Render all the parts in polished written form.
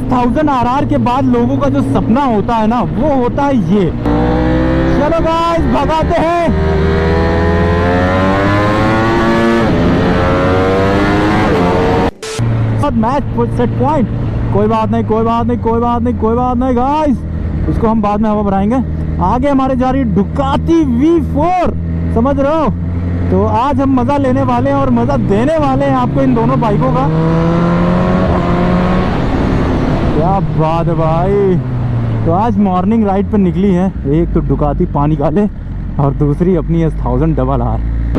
S1000RR के बाद लोगों का जो सपना होता है ना, वो होता है ये। चलो गाइस भगाते हैं। मैच सेट पॉइंट, कोई बात नहीं गाइस, इसको हम बाद में हवा भराएंगे। आगे हमारे जा रही डुकाती V4, समझ रहे हो। तो आज हम मजा लेने वाले हैं और मजा देने वाले हैं आपको इन दोनों बाइकों का। क्या बात है भाई। तो आज मॉर्निंग राइड पर निकली है, एक तो डुकाती पानी काले और दूसरी अपनी S1000RR।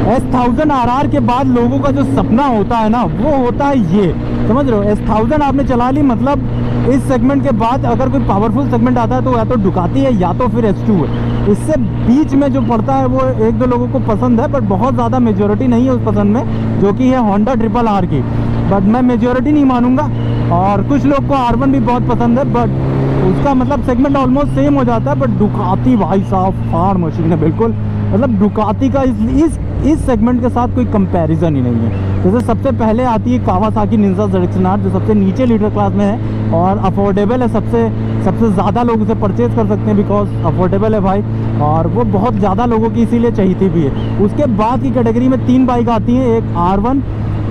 S1000RR के बाद लोगों का जो सपना होता है ना, वो होता है ये, समझ रहे हो। S1000 आपने चला ली, मतलब इस सेगमेंट के बाद अगर कोई पावरफुल सेगमेंट आता है तो या तो डुकाती है या तो फिर S2 है। इससे बीच में जो पड़ता है वो एक दो लोगों को पसंद है, बट बहुत ज़्यादा मेजोरिटी नहीं है उस पसंद में, जो कि है होंडा RRR की। बट मैं मेजोरिटी नहीं मानूंगा। और कुछ लोग को R1 भी बहुत पसंद है, बट उसका मतलब सेगमेंट ऑलमोस्ट सेम हो जाता है। बट डुकाती भाई साहब फाड़ मशीन है बिल्कुल, मतलब डुकाती का इस सेगमेंट के साथ कोई कंपैरिजन ही नहीं है। जैसे सबसे पहले आती है कावासाकी निंजा ZX-R, जो सबसे नीचे लीटर क्लास में है और अफोर्डेबल है, सबसे ज़्यादा लोग उसे परचेज कर सकते हैं बिकॉज अफोर्डेबल है भाई, और वो बहुत ज़्यादा लोगों की इसीलिए चाहिए भी है। उसके बाद की कैटेगरी में 3 बाइक आती हैं, एक R1,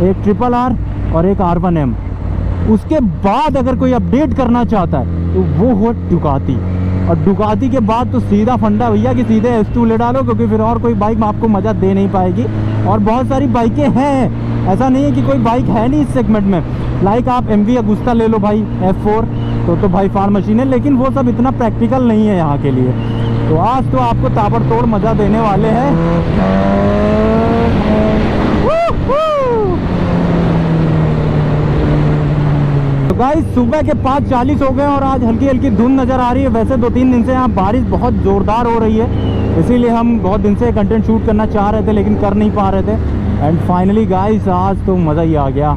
एक RRR और एक R1M। उसके बाद अगर कोई अपडेट करना चाहता है तो वो हो डुकाती, और डुकाती के बाद तो सीधा फंडा भैया कि सीधे S2 ले डालो, क्योंकि फिर और कोई बाइक आपको मज़ा दे नहीं पाएगी। और बहुत सारी बाइकें हैं, ऐसा नहीं है कि कोई बाइक है नहीं इस सेगमेंट में। लाइक आप MV अगुस्ता ले लो भाई, F4 तो भाई फाड़ मशीन है, लेकिन वो सब इतना प्रैक्टिकल नहीं है यहाँ के लिए। तो आज तो आपको ताबड़तोड़ मज़ा देने वाले हैं। तो गाइस सुबह के 5:40 हो गए और आज हल्की हल्की धुंध नज़र आ रही है। वैसे 2-3 दिन से यहाँ बारिश बहुत ज़ोरदार हो रही है, इसीलिए हम बहुत दिन से कंटेंट शूट करना चाह रहे थे लेकिन कर नहीं पा रहे थे। एंड फाइनली गाइस आज तो मज़ा ही आ गया,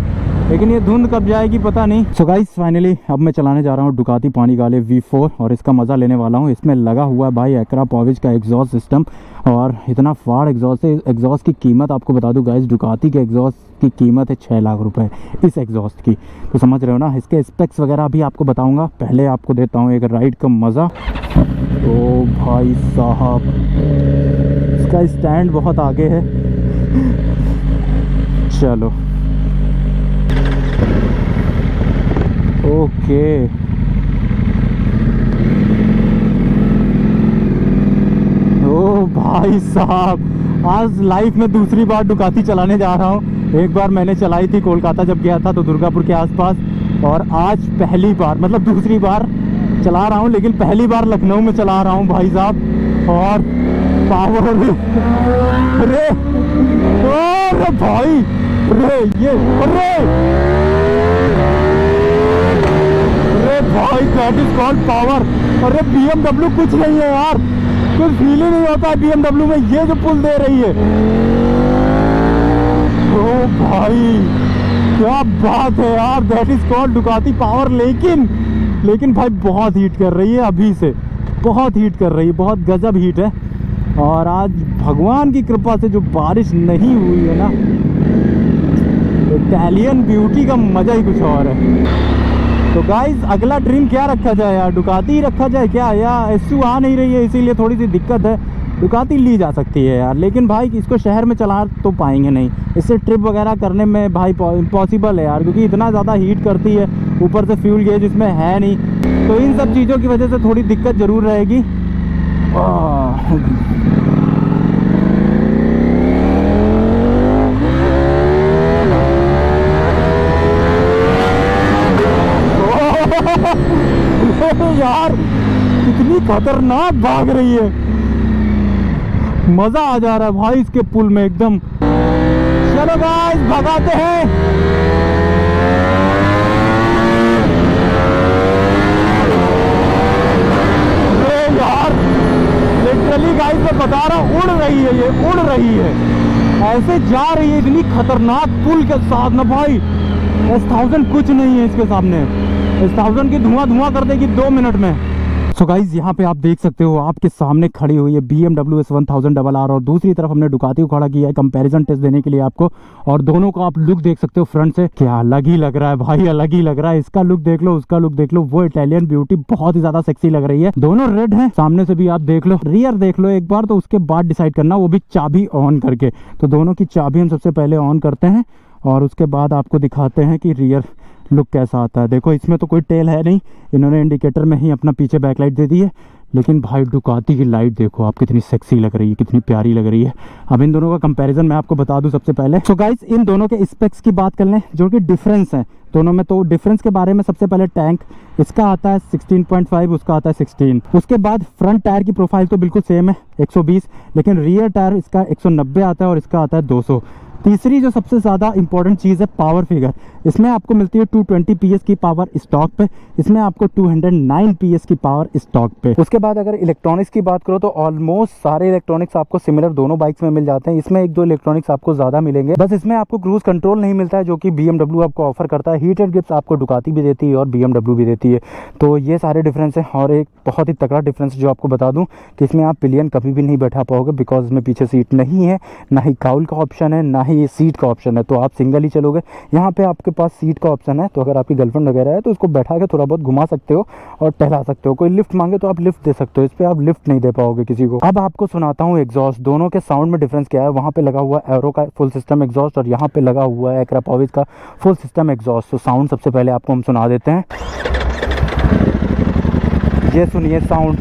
लेकिन ये धुंध कब जाएगी पता नहीं। सो गाइस फाइनली अब मैं चलाने जा रहा हूँ डुकाती पानी काले V4 और इसका मज़ा लेने वाला हूँ। इसमें लगा हुआ है भाई एक्रा पॉविज का एग्जॉस्ट सिस्टम, और इतना फाड़ एग्जॉस्ट है। एग्जॉस्ट की कीमत आपको बता दूँ गाइस, डुकाती के एग्जॉस्ट की कीमत है 6 लाख रुपए इस एग्जॉस्ट की। तो समझ रहे हो ना। इसके स्पेक्स वगैरह भी आपको बताऊँगा, पहले आपको देता हूँ एक राइड का मज़ा। ओ भाई साहब, इसका स्टैंड बहुत आगे है। चलो ओके, ओ भाई साहब आज लाइफ में दूसरी बार डुकाती चलाने जा रहा हूँ। एक बार मैंने चलाई थी कोलकाता जब गया था तो दुर्गापुर के आसपास, और आज पहली बार मतलब दूसरी बार चला रहा हूँ, लेकिन पहली बार लखनऊ में चला रहा हूँ भाई साहब। और पावर अरे भाई ये भाई दैट इज कॉल्ड पावर। अरे BMW कुछ नहीं है यार, कुछ फील ही नहीं होता है BMW में, ये जो पुल दे रही है। ओ भाई क्या बात है यार, दैट इज कॉल्ड डुकाती पावर। लेकिन भाई बहुत हीट कर रही है, अभी से बहुत हीट कर रही है, बहुत गजब हीट है। और आज भगवान की कृपा से जो बारिश नहीं हुई है ना, इटालियन ब्यूटी का मजा ही कुछ और है। तो गाइस अगला ड्रीम क्या रखा जाए यार, डुकाती रखा जाए क्या, या S2 आ नहीं रही है इसीलिए थोड़ी सी दिक्कत है। डुकाती ली जा सकती है यार, लेकिन भाई इसको शहर में चला तो पाएंगे नहीं, इससे ट्रिप वगैरह करने में भाई इम्पॉसिबल है यार, क्योंकि इतना ज़्यादा हीट करती है, ऊपर से फ्यूल गेज इसमें है नहीं, तो इन सब चीज़ों की वजह से थोड़ी दिक्कत ज़रूर रहेगी। यार कितनी खतरनाक भाग रही है, मजा आ जा रहा है भाई इसके पुल में एकदम। चलो गाइस भगाते हैं। अरे यार लिटरली गाइस मैं बता रहा हूँ, उड़ रही है, ये उड़ रही है, ऐसे जा रही है इतनी खतरनाक पुल के साथ ना भाई। S1000 कुछ नहीं है इसके सामने, S1000 की धुआं कर देगी 2 मिनट में। सो गाइज यहाँ पे आप देख सकते हो आपके सामने खड़ी हुई है BMW S1000RR और दूसरी तरफ हमने डुकाती को खड़ा किया है कंपैरिजन टेस्ट देने के लिए आपको। और दोनों का आप लुक देख सकते हो फ्रंट से, क्या अलग ही लग रहा है भाई, अलग ही लग रहा है। इसका लुक देख लो, उसका लुक देख लो, वो इटालियन ब्यूटी बहुत ही ज्यादा सेक्सी लग रही है। दोनों रेड है, सामने से भी आप देख लो, रियर देख लो एक बार, तो उसके बाद डिसाइड करना, वो भी चाबी ऑन करके। तो दोनों की चाबी हम सबसे पहले ऑन करते हैं और उसके बाद आपको दिखाते हैं कि रियर लुक कैसा आता है। देखो इसमें तो कोई टेल है नहीं, इन्होंने इंडिकेटर में ही अपना पीछे बैकलाइट दे दी है, लेकिन भाई डुकाती की लाइट देखो आप, कितनी सेक्सी लग रही है, कितनी प्यारी लग रही है। अब इन दोनों का कंपैरिजन मैं आपको बता दूं सबसे पहले। सो गाइस इन दोनों के स्पेक्स की बात कर लें, जो कि डिफरेंस है दोनों में। तो डिफरेंस के बारे में सबसे पहले टैंक इसका आता है 16.5, उसका आता है 16। उसके बाद फ्रंट टायर की प्रोफाइल तो बिल्कुल सेम है 120, लेकिन रियर टायर इसका 190 आता है और इसका आता है 200। तीसरी जो सबसे ज़्यादा इंपॉर्टेंट चीज़ है पावर फिगर, इसमें आपको मिलती है 220 PS की पावर स्टॉक पे, इसमें आपको 209 PS की पावर स्टॉक पे। उसके बाद अगर इलेक्ट्रॉनिक्स की बात करो तो ऑलमोस्ट सारे इलेक्ट्रॉनिक्स आपको सिमिलर दोनों बाइक्स में मिल जाते हैं। इसमें एक दो इलेक्ट्रॉनिक्स आपको ज़्यादा मिलेंगे, बस इसमें आपको क्रूज कंट्रोल नहीं मिलता है जो कि BMW आपको ऑफर करता है। हीटेड ग्रिप्स आपको डुकाती भी देती है और BMW भी देती है। तो ये सारे डिफरेंस है। और एक बहुत ही तगड़ा डिफरेंस जो आपको बता दूँ कि इसमें आप पिलियन कभी भी नहीं बैठा पाओगे, बिकॉज इसमें पीछे सीट नहीं है, ना ही काउल का ऑप्शन है, ना ही ये सीट का ऑप्शन है। तो आप सिंगल ही चलोगे। यहाँ पे आपके पास सीट का ऑप्शन है, तो अगर आपकी गर्लफ्रेंड वगैरह है तो उसको बैठा के थोड़ा बहुत घुमा सकते हो और टहला सकते हो। कोई लिफ्ट मांगे तो आप लिफ्ट दे सकते हो, इस पे आप लिफ्ट नहीं दे पाओगे किसी को। अब आपको सुनाता हूँ एग्जॉस्ट, दोनों के साउंड में डिफरेंस क्या है। वहाँ पे लगा हुआ एरो का फुल सिस्टम एग्जॉस्ट और यहाँ पे लगा हुआ है अक्रापोविच का फुल सिस्टम एग्जॉस्ट। तो साउंड सबसे पहले आपको हम सुना देते हैं, ये सुनिए साउंड,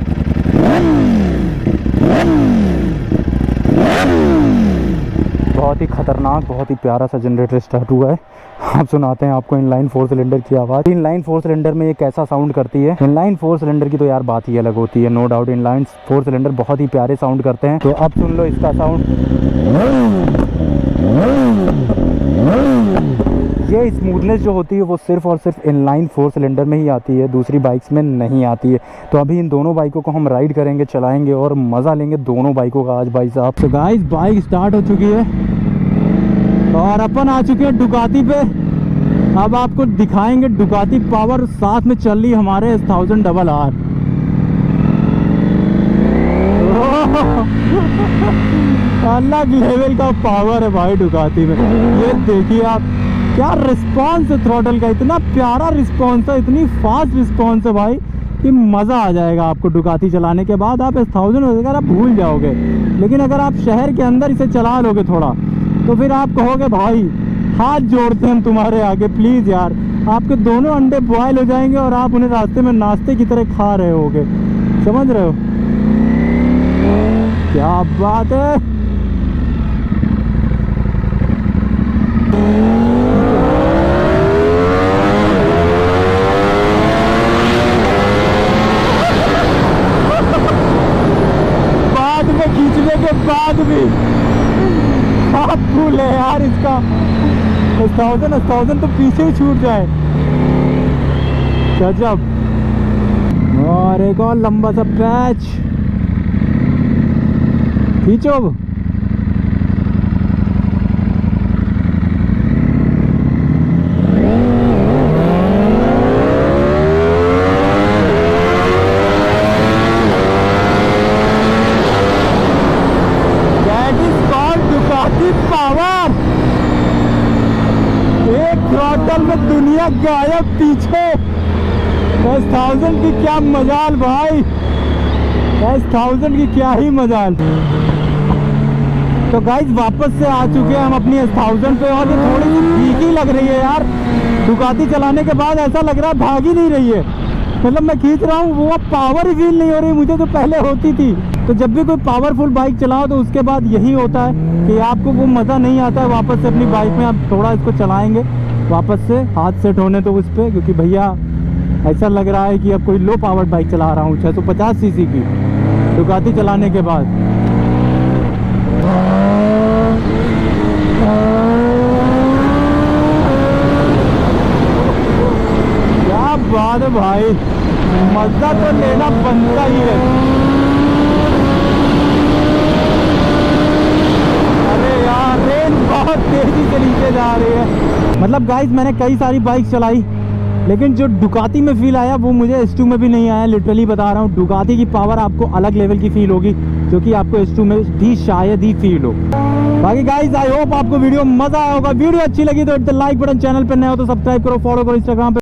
बहुत ही खतरनाक, बहुत ही प्यारा सा जनरेटर स्टार्ट हुआ है। आप सुनाते हैं आपको इनलाइन 4 सिलेंडर की आवाज़। इनलाइन 4 सिलेंडर में ये कैसा साउंड करती है, इनलाइन 4 सिलेंडर की तो यार बात ही अलग होती है, नो डाउट। इनलाइन 4 सिलेंडर बहुत ही प्यारे साउंड करते हैं। तो अब सुन लो इसका साउंड, ये स्मूथनेस जो होती है वो सिर्फ और सिर्फ इनलाइन 4 सिलेंडर में ही आती है, दूसरी बाइक्स में नहीं आती है। तो अभी इन दोनों बाइकों को हम राइड करेंगे, चलाएंगे और मज़ा लेंगे दोनों बाइकों का आज भाई साहब। तो गाइस बाइक स्टार्ट हो चुकी है और अपन आ चुके हैं डुकाती पे। अब आपको दिखाएंगे डुकाती पावर, साथ में चल रही हमारे 1000RR। अलग लेवल का पावर है भाई डुकाती में। ये देखिए आप, क्या रिस्पॉन्स है थ्रॉटल का, इतना प्यारा रिस्पॉन्स है, इतनी फास्ट रिस्पॉन्स है भाई कि मज़ा आ जाएगा आपको डुकाती चलाने के बाद। आप 1000 वगैरह आप भूल जाओगे, लेकिन अगर आप शहर के अंदर इसे चला लोगे थोड़ा तो फिर आप कहोगे भाई हाथ जोड़ते हैं हम तुम्हारे आगे, प्लीज़ यार। आपके दोनों अंडे बॉयल हो जाएंगे और आप उन्हें रास्ते में नाश्ते की तरह खा रहे होगे, समझ रहे हो? क्या बात है। बाद में खींचने के बाद भी आप भूल है यार, इसका 1000 तो पीछे ही छूट जाए, गजब। और एक और लंबा सा पैच खींचो। पावर, एक थ्रॉटल में दुनिया गायब पीछे। 1000 की क्या मजाल भाई, 1000 की क्या ही मजाल। तो गाइस वापस से आ चुके हैं हम अपनी 1000 पे और ये थोड़ी सी फीकी लग रही है यार। डुकाती चलाने के बाद ऐसा लग रहा है भाग ही नहीं रही है, मतलब मैं खींच रहा हूँ वो पावर ही फील नहीं हो रही मुझे, तो पहले होती थी। तो जब भी कोई पावरफुल बाइक चलाओ तो उसके बाद यही होता है कि आपको वो मज़ा नहीं आता है। वापस से अपनी बाइक में आप थोड़ा इसको चलाएंगे, वापस से हाथ सेट होने तो उस पर, क्योंकि भैया ऐसा लग रहा है कि अब कोई लो पावर्ड बाइक चला रहा हूँ 650 सीसी की डुकाती चलाने के बाद। क्या बात है भाई, मजा तो लेना बनता ही है। अरे यार रेन बहुत तेजी से नीचे जा रही है। मतलब गाइस मैंने कई सारी बाइक चलाई लेकिन जो डुकाती में फील आया वो मुझे S2 में भी नहीं आया। लिटरली बता रहा हूँ, डुकाती की पावर आपको अलग लेवल की फील होगी, जो कि आपको S2 में भी शायद ही फील हो। बाकी गाइज आई होप आपको वीडियो मजा आया होगा। वीडियो अच्छी लगी तो hit the like button, channel पर नए हो तो सब्सक्राइब करो, फॉलो करो इंस्टाग्राम पे।